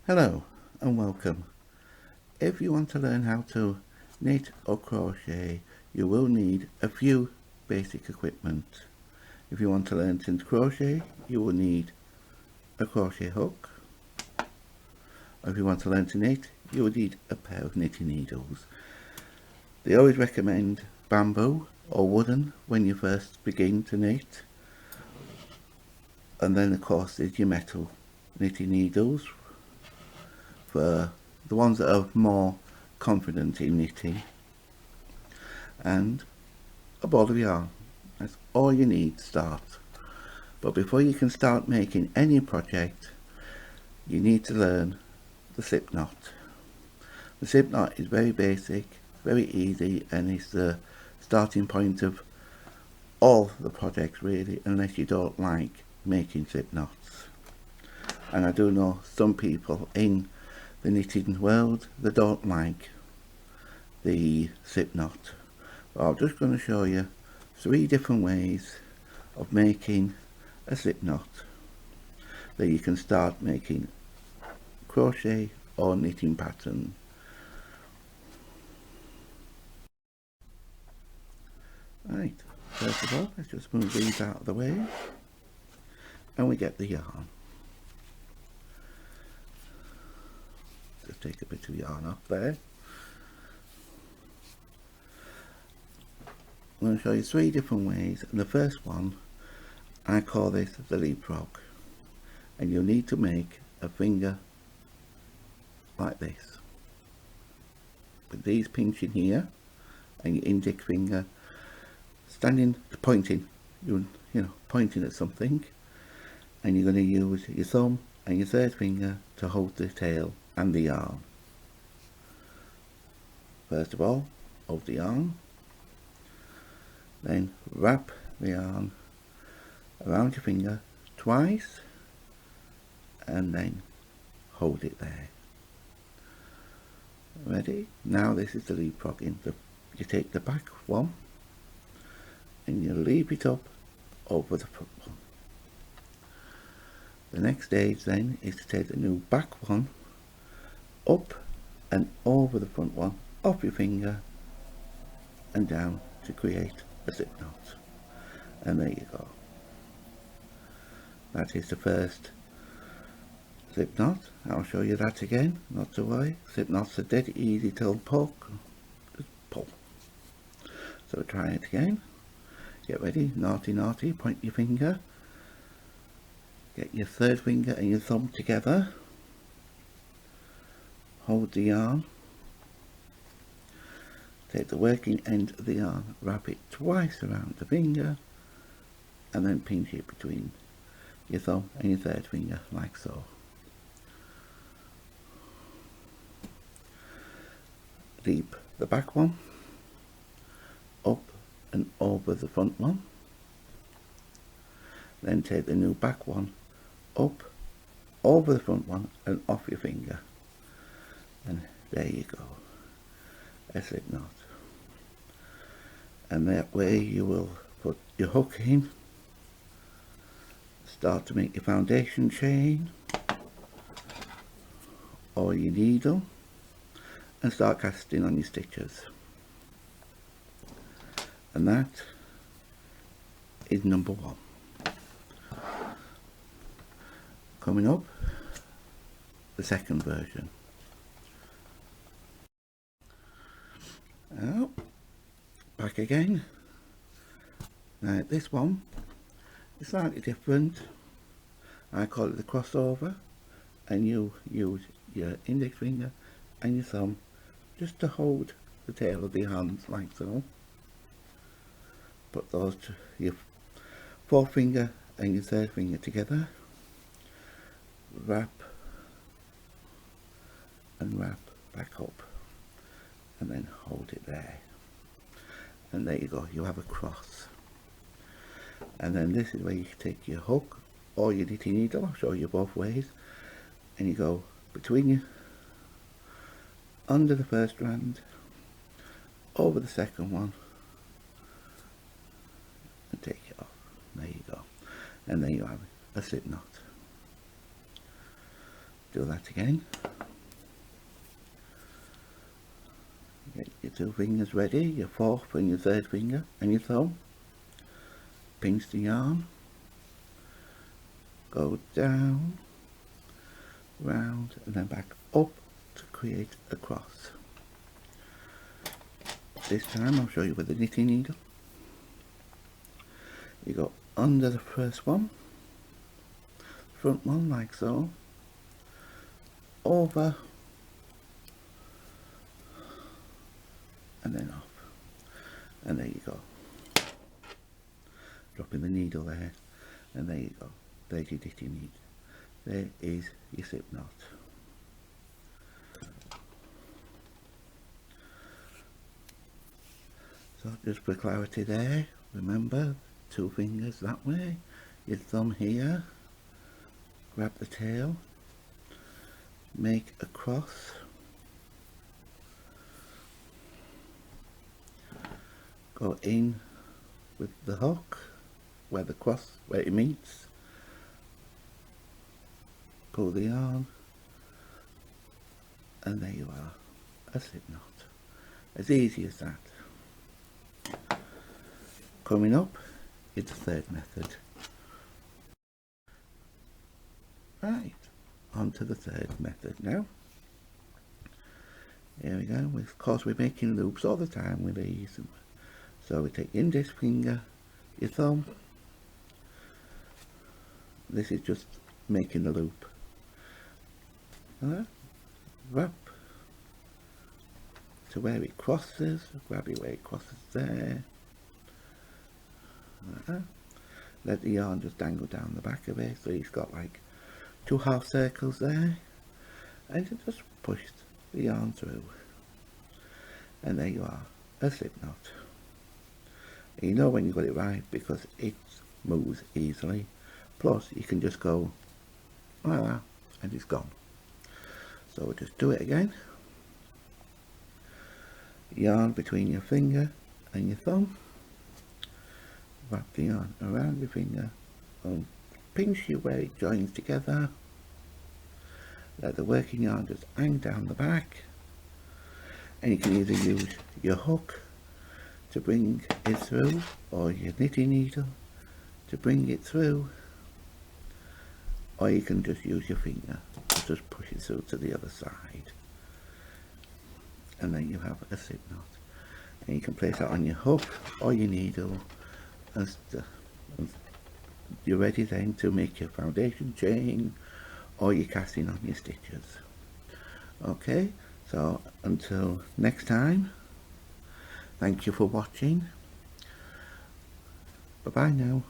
Hello and welcome. If you want to learn how to knit or crochet, you will need a few basic equipment. If you want to learn to crochet, you will need a crochet hook. Or if you want to learn to knit, you will need a pair of knitting needles. They always recommend bamboo or wooden when you first begin to knit. And then of course there's your metal knitting needles for the ones that are more confident in knitting, and a ball of yarn. That's all you need to start. But before you can start making any project, you need to learn the slip knot. The slip knot is very basic, very easy, and is the starting point of all the projects really, unless you don't like making slip knots. And I do know some people in the knitting world that don't like the slip knot. But I'm just going to show you 3 different ways of making a slip knot that you can start making crochet or knitting pattern. Right, first of all, let's just move these out of the way and we get the yarn. Just take a bit of yarn off there. I'm going to show you 3 different ways, and the first one, I call this the leapfrog, and you'll need to make a finger like this, with these pinching here and your index finger standing, pointing, pointing at something, and you're going to use your thumb and your third finger to hold the tail and the yarn. First of all, hold the yarn, then wrap the yarn around your finger twice and then hold it there. Ready? Now this is the leapfrogging. You take the back one and you leap it up over the front one. The next stage then is to take the new back one up and over the front one, off your finger and down to create a slip knot. And there you go. That is the first slip knot. I'll show you that again, not to worry. Slip knots are dead easy to poke. Just pull. So try it again. Get ready, naughty naughty, point your finger. Get your third finger and your thumb together. Hold the yarn. Take the working end of the yarn, wrap it twice around the finger, and then pinch it between your thumb and your third finger, like so. Leap the back one, up and over the front one. Then take the new back one, up, over the front one, and off your finger. And there you go, a slip knot. And that way you will put your hook in, start to make your foundation chain or your needle, and start casting on your stitches. And that is number 1. Coming up, the second version. Now, back again. Now this one is slightly different. I call it the crossover, and you use your index finger and your thumb just to hold the tail of the yarn like so. Put those your fourth finger and your third finger together. Wrap and wrap back up, and then hold it there. And there you go, you have a cross. And then this is where you take your hook or your knitting needle, I'll show you both ways, and you go between you, under the first strand, over the second one, and take it off. There you go. And then you have a slip knot. Do that again. your two fingers ready, your fourth and your third finger and your thumb. Pinch the yarn, go down, round and then back up to create a cross. This time I'll show you with the knitting needle. You go under the first one, front one like so, over and then off, and there you go. Dropping the needle there, and there you go. There's your knitting needle. There is your slip knot. So just for clarity there, remember, two fingers that way, your thumb here, grab the tail, make a cross, go in with the hook where it meets, pull the yarn, and there you are, a slip knot. As easy as that. Coming up is the third method. Right, on to the third method now. Here we go. Of course we're making loops all the time with these. So we take index finger, your thumb. This is just making a loop. Wrap to where it crosses, grab it where it crosses there. Let the yarn just dangle down the back of it, so you've got like two half circles there, and you just push the yarn through, and there you are, a slip knot. And you know when you got it right because it moves easily, plus you can just go like that and it's gone. So we'll just do it again. Yarn between your finger and your thumb, wrap the yarn around your finger and pinch you where it joins together. Let the working yarn just hang down the back, and you can either use your hook to bring it through or your knitting needle to bring it through, or you can just use your finger to just push it through to the other side, and then you have a slip knot. And you can place that on your hook or your needle, and you're ready then to make your foundation chain or your casting on your stitches. Okay, so until next time, thank you for watching. Bye bye now.